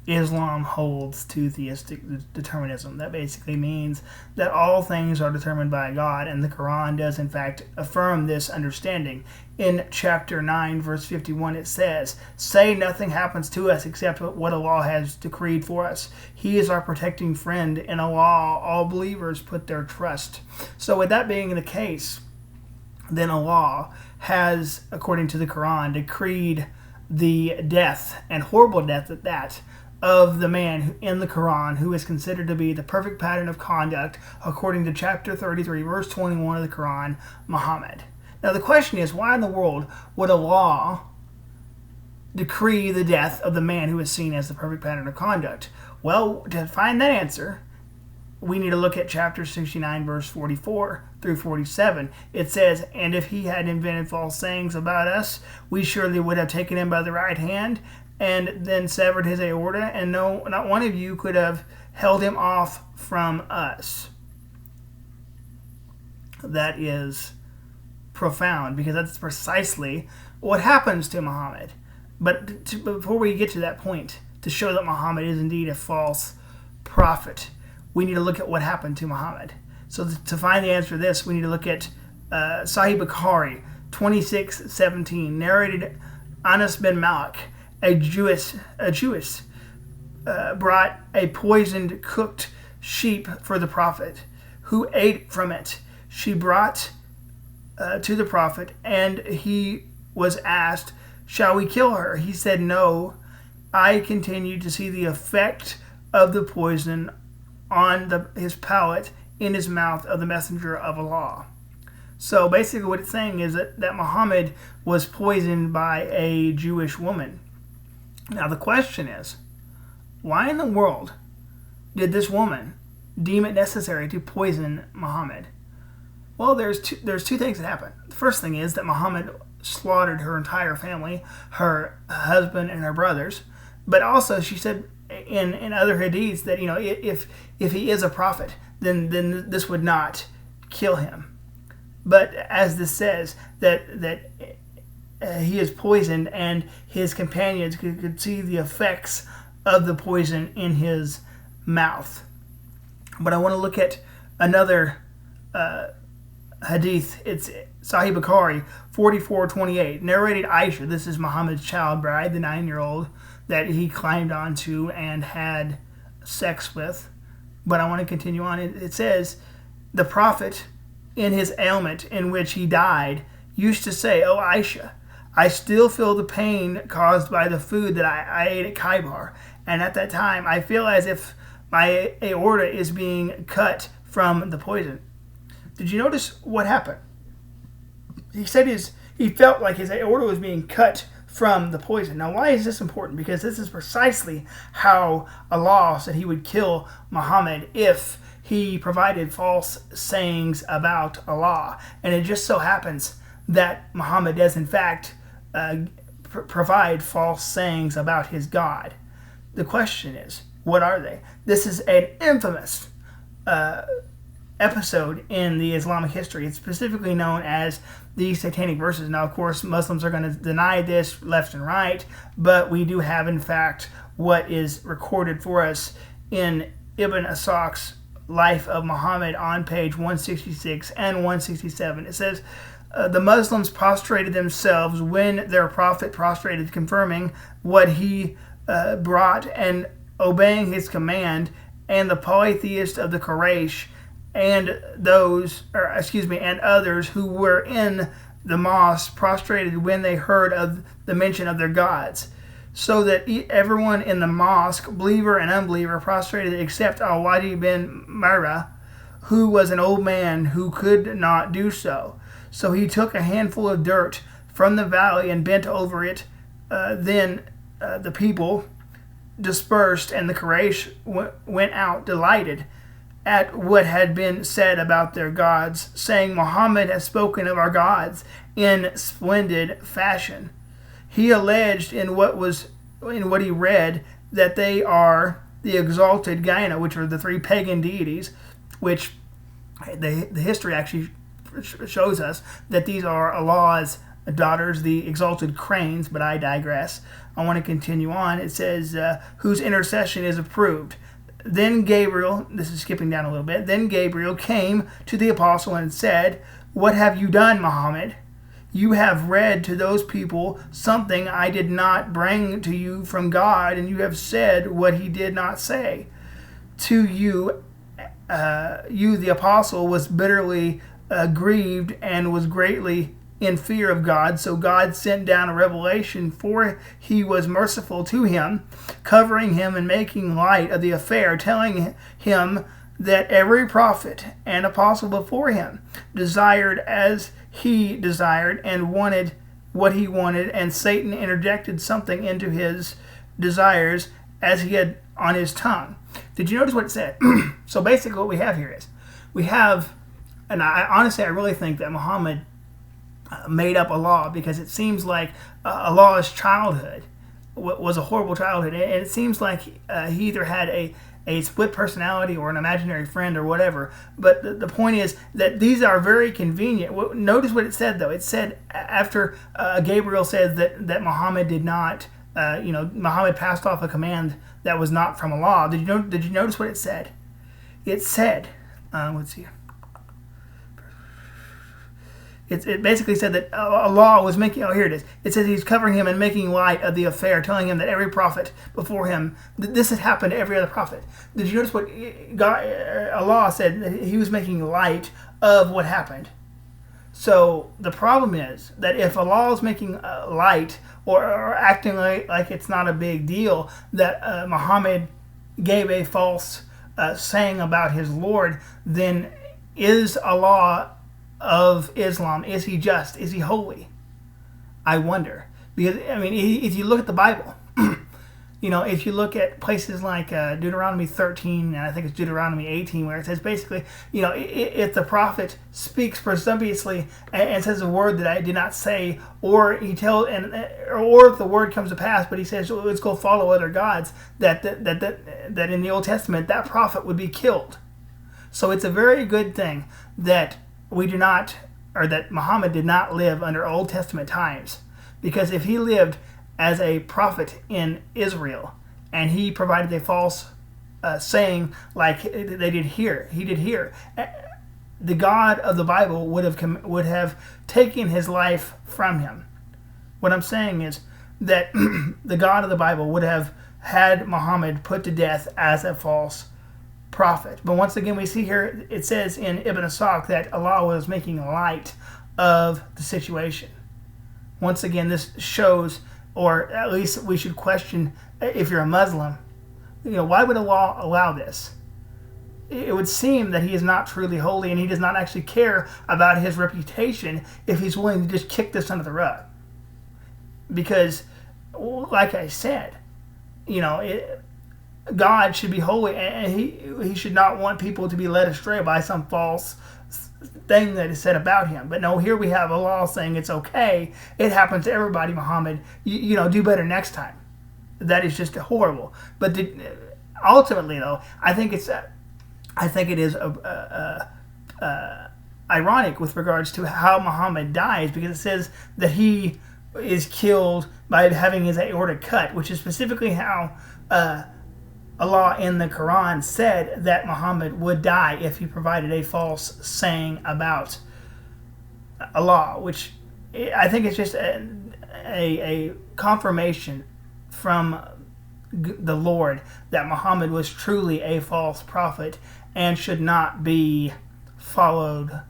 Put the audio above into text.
Islam holds to theistic determinism. That basically means that all things are determined by God, and the Quran does in fact affirm this understanding. In chapter 9, verse 51, it says, "Say nothing happens to us except what Allah has decreed for us. He is our protecting friend. In Allah, all believers put their trust." So with that being the case, then Allah has, according to the Quran, decreed the death, and horrible death at that, of the man in the Quran who is considered to be the perfect pattern of conduct, according to chapter 33, verse 21 of the Quran, Muhammad. Now the question is, why in the world would Allah decree the death of the man who is seen as the perfect pattern of conduct? Well, to find that answer, we need to look at chapter 69, verse 44 through 47. It says, "And if he had invented false sayings about us, we surely would have taken him by the right hand and then severed his aorta, and no, not one of you could have held him off from us." That is profound, because that's precisely what happens to Muhammad. But before we get to that point, to show that Muhammad is indeed a false prophet, we need to look at what happened to Muhammad. So to find the answer to this, we need to look at Sahih Bukhari 26:17, narrated Anas bin Malik, a Jewess brought a poisoned cooked sheep for the Prophet, who ate from it. She brought to the Prophet, and he was asked, "Shall we kill her?" He said, "No." I continued to see the effect of the poison on his palate, in his mouth, of the messenger of Allah. So basically what it's saying is that Muhammad was poisoned by a Jewish woman. Now the question is, why in the world did this woman deem it necessary to poison Muhammad? Well, there's two things that happen. The first thing is that Muhammad slaughtered her entire family, her husband and her brothers. But also she said in other hadiths that, you know, if he is a prophet, then this would not kill him. But as this says, that he is poisoned, and his companions could see the effects of the poison in his mouth. But I want to look at another hadith. It's Sahih Bukhari 44:28, narrated Aisha. This is Muhammad's child bride, the 9-year-old that he climbed onto and had sex with. But I want to continue on. It says, "The Prophet, in his ailment in which he died, used to say, 'O Aisha, I still feel the pain caused by the food that I ate at Khaybar, and at that time I feel as if my aorta is being cut from the poison.'" Did you notice what happened? He said he felt like his aorta was being cut from the poison. Now, why is this important? Because this is precisely how Allah said he would kill Muhammad if he provided false sayings about Allah. And it just so happens that Muhammad does in fact provide false sayings about his God. The question is, what are they? This is an infamous episode in the Islamic history. It's specifically known as the Satanic verses. Now, of course, Muslims are going to deny this left and right, but we do have, in fact, what is recorded for us in Ibn Asak's Life of Muhammad on page 166 and 167. It says, "The Muslims prostrated themselves when their prophet prostrated, confirming what he brought and obeying his command, and the polytheists of the Quraysh and others who were in the mosque prostrated when they heard of the mention of their gods, so that everyone in the mosque, believer and unbeliever, prostrated except Al-Wadi bin Mara, who was an old man who could not do so. So he took a handful of dirt from the valley and bent over it. Then the people dispersed, and the Quraysh went out delighted at what had been said about their gods, saying, 'Muhammad has spoken of our gods in splendid fashion.' He alleged in what he read that they are the exalted Gaina, which are the three pagan deities, which the history actually shows us that these are Allah's daughters, the exalted cranes, but I digress. I want to continue on. It says, whose intercession is approved. Then Gabriel, this is skipping down a little bit, then Gabriel came to the apostle and said, what have you done, Muhammad? You have read to those people something I did not bring to you from God, and you have said what he did not say. To you, the apostle, was bitterly grieved and was greatly in fear of God. So God sent down a revelation, for he was merciful to him, covering him and making light of the affair, telling him that every prophet and apostle before him desired as he desired and wanted what he wanted, and Satan interjected something into his desires as he had on his tongue. Did you notice what it said? So basically what we have here is, we have, and I really think that Muhammad made up a law, because it seems like Allah's childhood was a horrible childhood, and it seems like he either had a split personality or an imaginary friend or whatever. But the point is that these are very convenient. Notice what it said, though. It said after Gabriel said that Muhammad did not, Muhammad passed off a command that was not from Allah. Did you notice what it said? It said, let's see. It basically said that Allah was making, here it is. It says he's covering him and making light of the affair, telling him that every prophet before him, this had happened to every other prophet. Did you notice what Allah said? That he was making light of what happened. So the problem is that if Allah is making light or acting like it's not a big deal, that Muhammad gave a false saying about his Lord, then is Allah of Islam, is he just? Is he holy? I wonder. Because, if you look at the Bible, if you look at places like Deuteronomy 13, and I think it's Deuteronomy 18, where it says basically, if the prophet speaks presumptuously and says a word that I did not say, or or if the word comes to pass, but he says, let's go follow other gods, that in the Old Testament, that prophet would be killed. So it's a very good thing that that Muhammad did not live under Old Testament times, because if he lived as a prophet in Israel and he provided a false saying like he did here, the God of the Bible would have taken his life from him. What I'm saying is that the God of the Bible would have had Muhammad put to death as a false prophet. But once again, we see here, it says in Ibn Asaq that Allah was making light of the situation. Once again, this shows, or at least we should question, if you're a Muslim, why would Allah allow this? It would seem that he is not truly holy, and he does not actually care about his reputation if he's willing to just kick this under the rug. Because, like I said, God should be holy, and he should not want people to be led astray by some false thing that is said about him. But no, here we have Allah saying it's okay. It happens to everybody, Muhammad. Do better next time. That is just horrible. But ultimately, though, I think it is ironic with regards to how Muhammad dies, because it says that he is killed by having his aorta cut, which is specifically how Allah in the Quran said that Muhammad would die if he provided a false saying about Allah, which I think is just a confirmation from the Lord that Muhammad was truly a false prophet and should not be followed